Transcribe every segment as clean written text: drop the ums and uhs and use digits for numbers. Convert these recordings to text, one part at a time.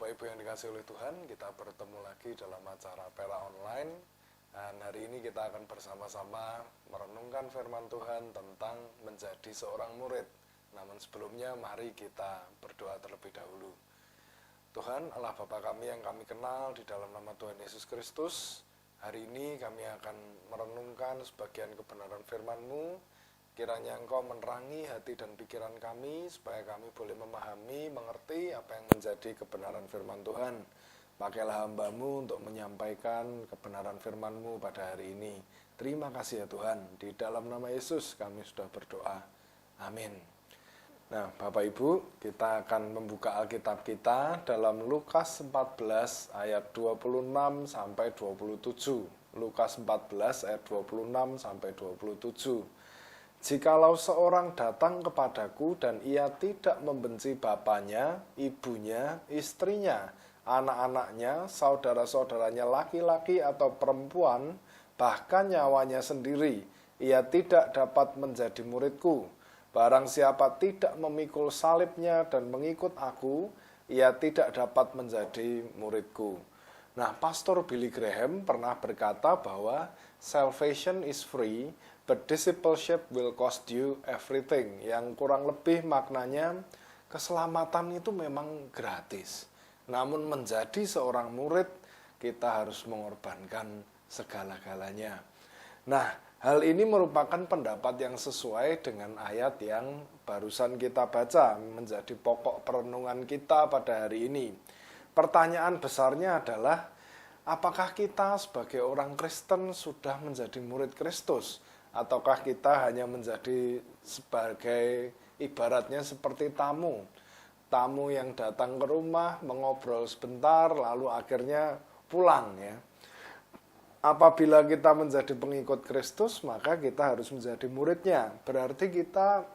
Bapak Ibu yang dikasih oleh Tuhan, kita bertemu lagi dalam acara Pera Online. Dan hari ini kita akan bersama-sama merenungkan firman Tuhan tentang menjadi seorang murid. Namun sebelumnya mari kita berdoa terlebih dahulu. Tuhan Allah Bapa kami yang kami kenal, di dalam nama Tuhan Yesus Kristus, hari ini kami akan merenungkan sebagian kebenaran firman-Mu. Kiranya Engkau menerangi hati dan pikiran kami, supaya kami boleh memahami, mengerti apa yang menjadi kebenaran firman Tuhan. Pakailah hamba-Mu untuk menyampaikan kebenaran firman-Mu pada hari ini. Terima kasih ya Tuhan, di dalam nama Yesus kami sudah berdoa. Amin. Nah Bapak Ibu, kita akan membuka Alkitab kita dalam Lukas 14 ayat 26 sampai 27. Lukas 14 ayat 26 sampai 27. Jikalau seorang datang kepadaku dan ia tidak membenci bapaknya, ibunya, istrinya, anak-anaknya, saudara-saudaranya laki-laki atau perempuan, bahkan nyawanya sendiri, ia tidak dapat menjadi muridku. Barang siapa tidak memikul salibnya dan mengikut aku, ia tidak dapat menjadi muridku. Nah, Pastor Billy Graham pernah berkata bahwa salvation is free, but discipleship will cost you everything. Yang kurang lebih maknanya, keselamatan itu memang gratis. Namun menjadi seorang murid, kita harus mengorbankan segala-galanya. Nah, hal ini merupakan pendapat yang sesuai dengan ayat yang barusan kita baca, menjadi pokok perenungan kita pada hari ini. Pertanyaan besarnya adalah, apakah kita sebagai orang Kristen sudah menjadi murid Kristus? Ataukah kita hanya menjadi sebagai ibaratnya seperti tamu yang datang ke rumah, mengobrol sebentar, lalu akhirnya pulang ya. Apabila kita menjadi pengikut Kristus, maka kita harus menjadi muridnya. Berarti kita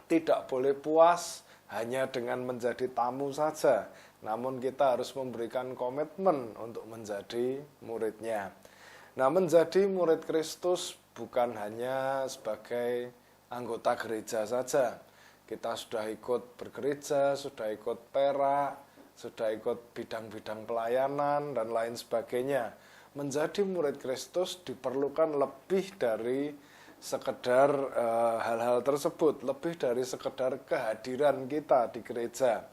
tidak boleh puas hanya dengan menjadi tamu saja, namun kita harus memberikan komitmen untuk menjadi muridnya. Nah, menjadi murid Kristus bukan hanya sebagai anggota gereja saja. Kita sudah ikut bergereja, sudah ikut perak, sudah ikut bidang-bidang pelayanan, dan lain sebagainya. Menjadi murid Kristus diperlukan lebih dari sekedar hal-hal tersebut, lebih dari sekedar kehadiran kita di gereja.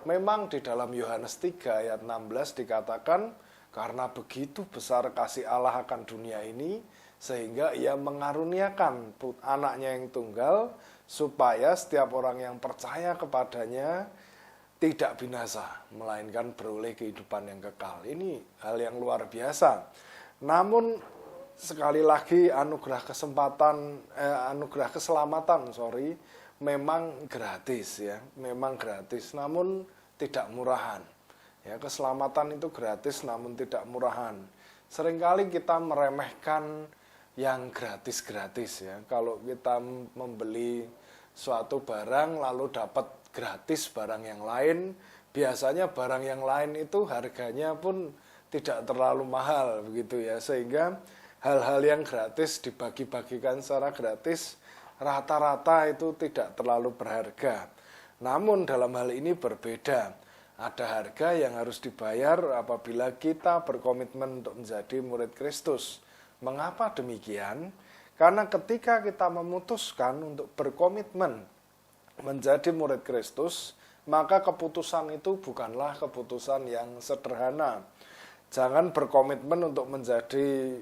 Memang di dalam Yohanes 3 ayat 16 dikatakan, karena begitu besar kasih Allah akan dunia ini, sehingga ia mengaruniakan anaknya yang tunggal, supaya setiap orang yang percaya kepadanya tidak binasa, melainkan beroleh kehidupan yang kekal. Ini hal yang luar biasa. Namun sekali lagi anugerah keselamatan memang gratis ya, memang gratis, namun tidak murahan. Ya, keselamatan itu gratis namun tidak murahan. Seringkali kita meremehkan yang gratis-gratis ya. Kalau kita membeli suatu barang lalu dapat gratis barang yang lain, biasanya barang yang lain itu harganya pun tidak terlalu mahal begitu ya. Sehingga hal-hal yang gratis dibagi-bagikan secara gratis rata-rata itu tidak terlalu berharga. Namun dalam hal ini berbeda. Ada harga yang harus dibayar apabila kita berkomitmen untuk menjadi murid Kristus. Mengapa demikian? Karena ketika kita memutuskan untuk berkomitmen menjadi murid Kristus, maka keputusan itu bukanlah keputusan yang sederhana. Jangan berkomitmen untuk menjadi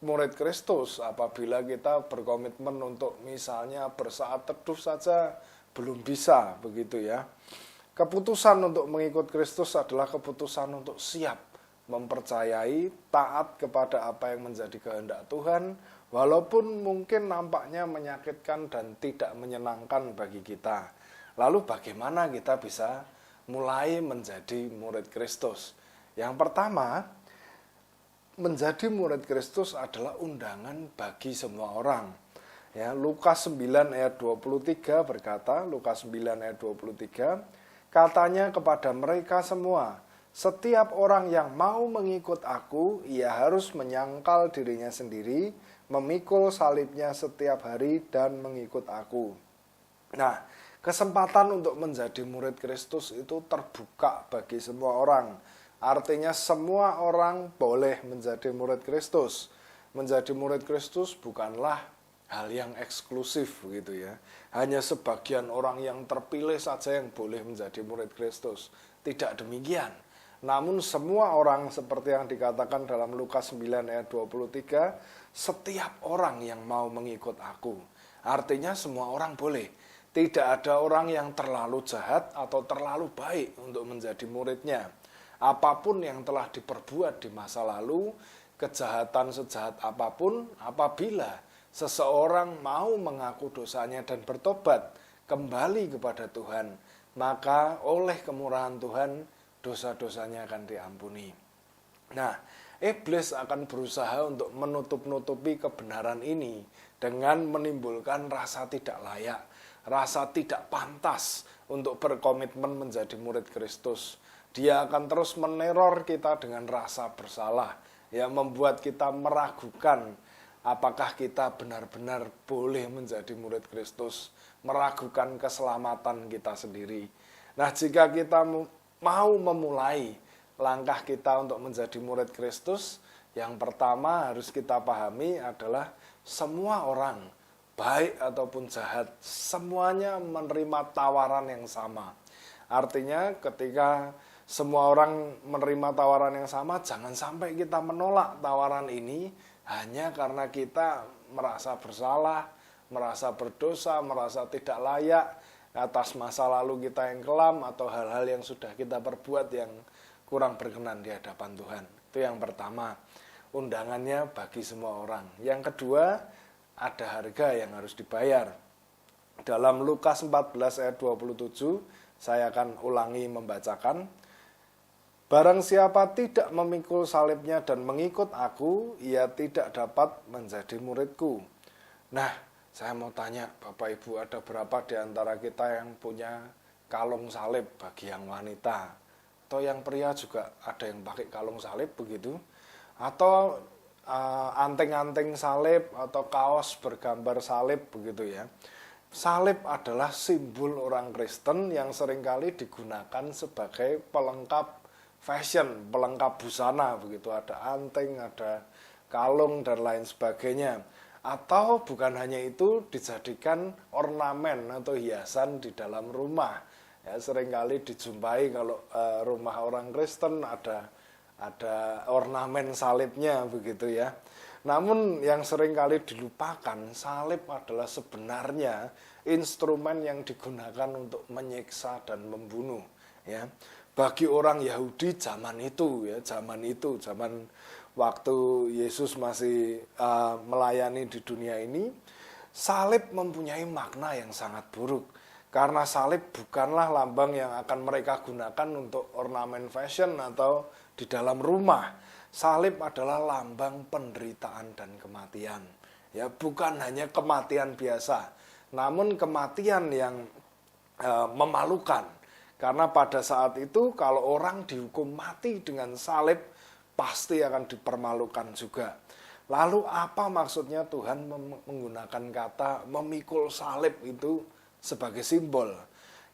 murid Kristus apabila kita berkomitmen untuk misalnya bersaat teduh saja belum bisa, begitu ya. Keputusan untuk mengikut Kristus adalah keputusan untuk siap mempercayai, taat kepada apa yang menjadi kehendak Tuhan, walaupun mungkin nampaknya menyakitkan dan tidak menyenangkan bagi kita. Lalu bagaimana kita bisa mulai menjadi murid Kristus? Yang pertama, menjadi murid Kristus adalah undangan bagi semua orang. Ya, Lukas 9 ayat 23 berkata, Lukas 9 ayat 23, katanya kepada mereka semua, setiap orang yang mau mengikut aku, ia harus menyangkal dirinya sendiri, memikul salibnya setiap hari dan mengikut aku. Nah, Kesempatan untuk menjadi murid Kristus itu terbuka bagi semua orang. Artinya semua orang boleh menjadi murid Kristus. Menjadi murid Kristus bukanlah hal yang eksklusif begitu ya. Hanya sebagian orang yang terpilih saja yang boleh menjadi murid Kristus. Tidak demikian. Namun semua orang seperti yang dikatakan dalam Lukas 9 ayat 23, setiap orang yang mau mengikut aku. Artinya semua orang boleh. Tidak ada orang yang terlalu jahat atau terlalu baik untuk menjadi muridnya. Apapun yang telah diperbuat di masa lalu, kejahatan sejahat apapun, apabila seseorang mau mengaku dosanya dan bertobat kembali kepada Tuhan, maka oleh kemurahan Tuhan, dosa-dosanya akan diampuni. Nah, iblis akan berusaha untuk menutup-nutupi kebenaran ini dengan menimbulkan rasa tidak layak, rasa tidak pantas untuk berkomitmen menjadi murid Kristus. Dia akan terus meneror kita dengan rasa bersalah, ya, membuat kita meragukan apakah kita benar-benar boleh menjadi murid Kristus, meragukan keselamatan kita sendiri. Nah, jika kita mau memulai langkah kita untuk menjadi murid Kristus, yang pertama harus kita pahami adalah semua orang, baik ataupun jahat, semuanya menerima tawaran yang sama. Artinya ketika semua orang menerima tawaran yang sama, jangan sampai kita menolak tawaran ini hanya karena kita merasa bersalah, merasa berdosa, merasa tidak layak atas masa lalu kita yang kelam atau hal-hal yang sudah kita perbuat yang kurang berkenan di hadapan Tuhan. Itu yang pertama, undangannya bagi semua orang. Yang kedua, ada harga yang harus dibayar. Dalam Lukas 14 ayat 27, saya akan ulangi membacakan. Barang siapa tidak memikul salibnya dan mengikut aku, ia tidak dapat menjadi muridku. Nah, saya mau tanya, Bapak Ibu, ada berapa di antara kita yang punya kalung salib bagi yang wanita? Atau yang pria juga ada yang pakai kalung salib begitu? Atau anting-anting salib atau kaos bergambar salib begitu ya. Salib adalah simbol orang Kristen yang seringkali digunakan sebagai pelengkap fashion, pelengkap busana begitu. Ada anting, ada kalung dan lain sebagainya. Atau bukan hanya itu, dijadikan ornamen atau hiasan di dalam rumah. Ya, seringkali dijumpai kalau rumah orang Kristen ada ornamen salibnya begitu ya. Namun yang seringkali dilupakan, salib adalah sebenarnya instrumen yang digunakan untuk menyiksa dan membunuh ya. Bagi orang Yahudi zaman zaman waktu Yesus masih melayani di dunia ini, salib mempunyai makna yang sangat buruk. Karena salib bukanlah lambang yang akan mereka gunakan untuk ornamen fashion atau di dalam rumah. Salib adalah lambang penderitaan dan kematian. Ya, bukan hanya kematian biasa, namun kematian yang memalukan. Karena pada saat itu kalau orang dihukum mati dengan salib, pasti akan dipermalukan juga. Lalu apa maksudnya Tuhan menggunakan kata memikul salib itu sebagai simbol?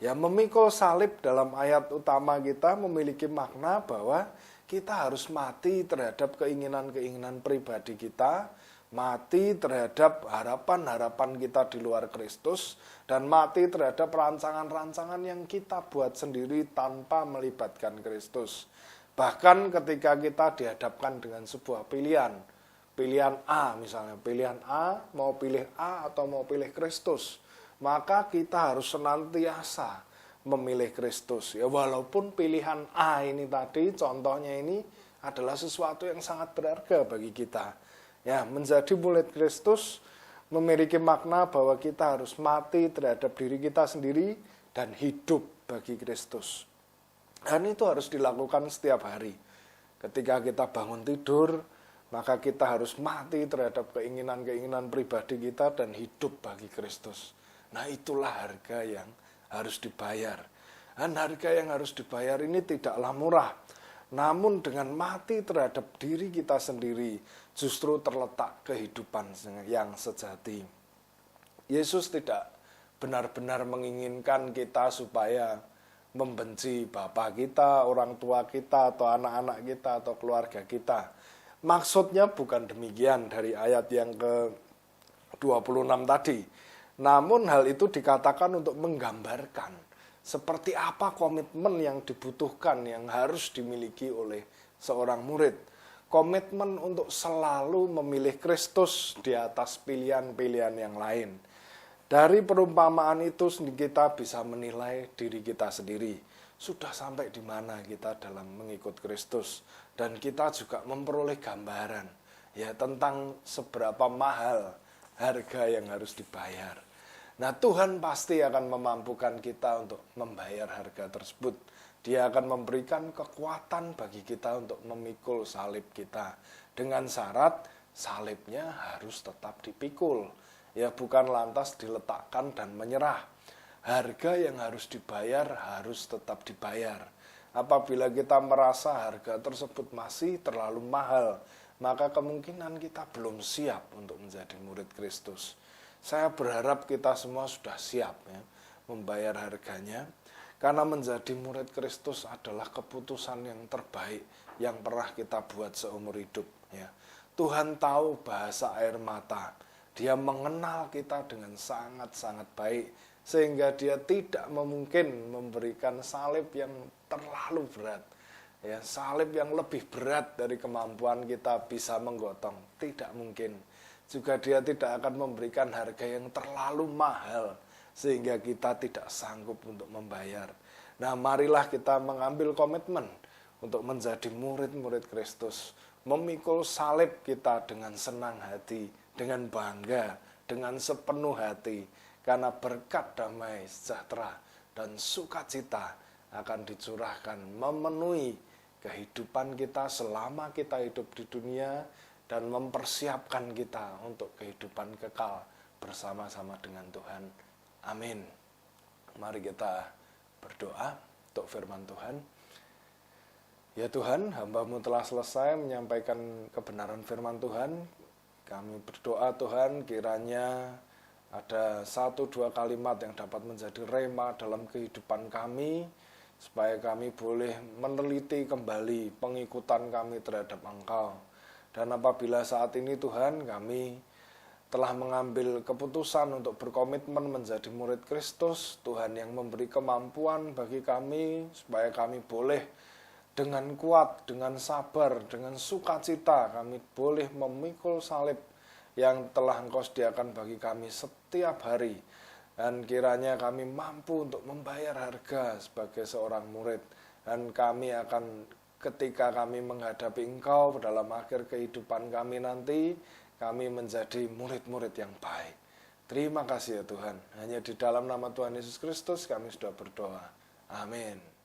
Ya, memikul salib dalam ayat utama kita memiliki makna bahwa kita harus mati terhadap keinginan-keinginan pribadi kita, mati terhadap harapan-harapan kita di luar Kristus, dan mati terhadap rancangan-rancangan yang kita buat sendiri tanpa melibatkan Kristus. Bahkan ketika kita dihadapkan dengan sebuah pilihan A misalnya, pilihan A, mau pilih A atau mau pilih Kristus, maka kita harus senantiasa memilih Kristus. Ya, walaupun pilihan A ini tadi, contohnya ini adalah sesuatu yang sangat berharga bagi kita. Ya, menjadi murid Kristus memiliki makna bahwa kita harus mati terhadap diri kita sendiri dan hidup bagi Kristus. Dan itu harus dilakukan setiap hari. Ketika kita bangun tidur, maka kita harus mati terhadap keinginan-keinginan pribadi kita dan hidup bagi Kristus. Nah, itulah harga yang harus dibayar. Dan harga yang harus dibayar ini tidaklah murah. Namun dengan mati terhadap diri kita sendiri, justru terletak kehidupan yang sejati. Yesus tidak benar-benar menginginkan kita supaya membenci bapak kita, orang tua kita, atau anak-anak kita, atau keluarga kita. Maksudnya bukan demikian dari ayat yang ke-26 tadi. Namun hal itu dikatakan untuk menggambarkan seperti apa komitmen yang dibutuhkan, yang harus dimiliki oleh seorang murid. Komitmen untuk selalu memilih Kristus di atas pilihan-pilihan yang lain. Dari perumpamaan itu kita bisa menilai diri kita sendiri. Sudah sampai di mana kita dalam mengikut Kristus. Dan kita juga memperoleh gambaran ya tentang seberapa mahal harga yang harus dibayar. Nah, Tuhan pasti akan memampukan kita untuk membayar harga tersebut. Dia akan memberikan kekuatan bagi kita untuk memikul salib kita. Dengan syarat salibnya harus tetap dipikul. Ya, bukan lantas diletakkan dan menyerah. Harga yang harus dibayar harus tetap dibayar. Apabila kita merasa harga tersebut masih terlalu mahal, maka kemungkinan kita belum siap untuk menjadi murid Kristus. Saya berharap kita semua sudah siap ya, membayar harganya, karena menjadi murid Kristus adalah keputusan yang terbaik yang pernah kita buat seumur hidup. Ya. Tuhan tahu bahasa air mata. Dia mengenal kita dengan sangat-sangat baik, sehingga dia tidak mungkin memberikan salib yang terlalu berat. Ya, salib yang lebih berat dari kemampuan kita bisa menggotong. Tidak mungkin. Juga dia tidak akan memberikan harga yang terlalu mahal, sehingga kita tidak sanggup untuk membayar. Nah, marilah kita mengambil komitmen untuk menjadi murid-murid Kristus. Memikul salib kita dengan senang hati, dengan bangga, dengan sepenuh hati. Karena berkat damai, sejahtera, dan sukacita akan dicurahkan memenuhi kehidupan kita selama kita hidup di dunia dan mempersiapkan kita untuk kehidupan kekal bersama-sama dengan Tuhan. Amin. Mari kita berdoa untuk firman Tuhan. Ya Tuhan, hamba-Mu telah selesai menyampaikan kebenaran firman Tuhan. Kami berdoa Tuhan, kiranya ada 1-2 kalimat yang dapat menjadi rema dalam kehidupan kami, supaya kami boleh meneliti kembali pengikutan kami terhadap Engkau. Dan apabila saat ini Tuhan kami telah mengambil keputusan untuk berkomitmen menjadi murid Kristus, Tuhan yang memberi kemampuan bagi kami, supaya kami boleh dengan kuat, dengan sabar, dengan sukacita kami boleh memikul salib yang telah Engkau sediakan bagi kami setiap hari. Dan kiranya kami mampu untuk membayar harga sebagai seorang murid. Dan kami akan, ketika kami menghadapi Engkau dalam akhir kehidupan kami nanti, kami menjadi murid-murid yang baik. Terima kasih ya Tuhan. Hanya di dalam nama Tuhan Yesus Kristus kami sudah berdoa. Amin.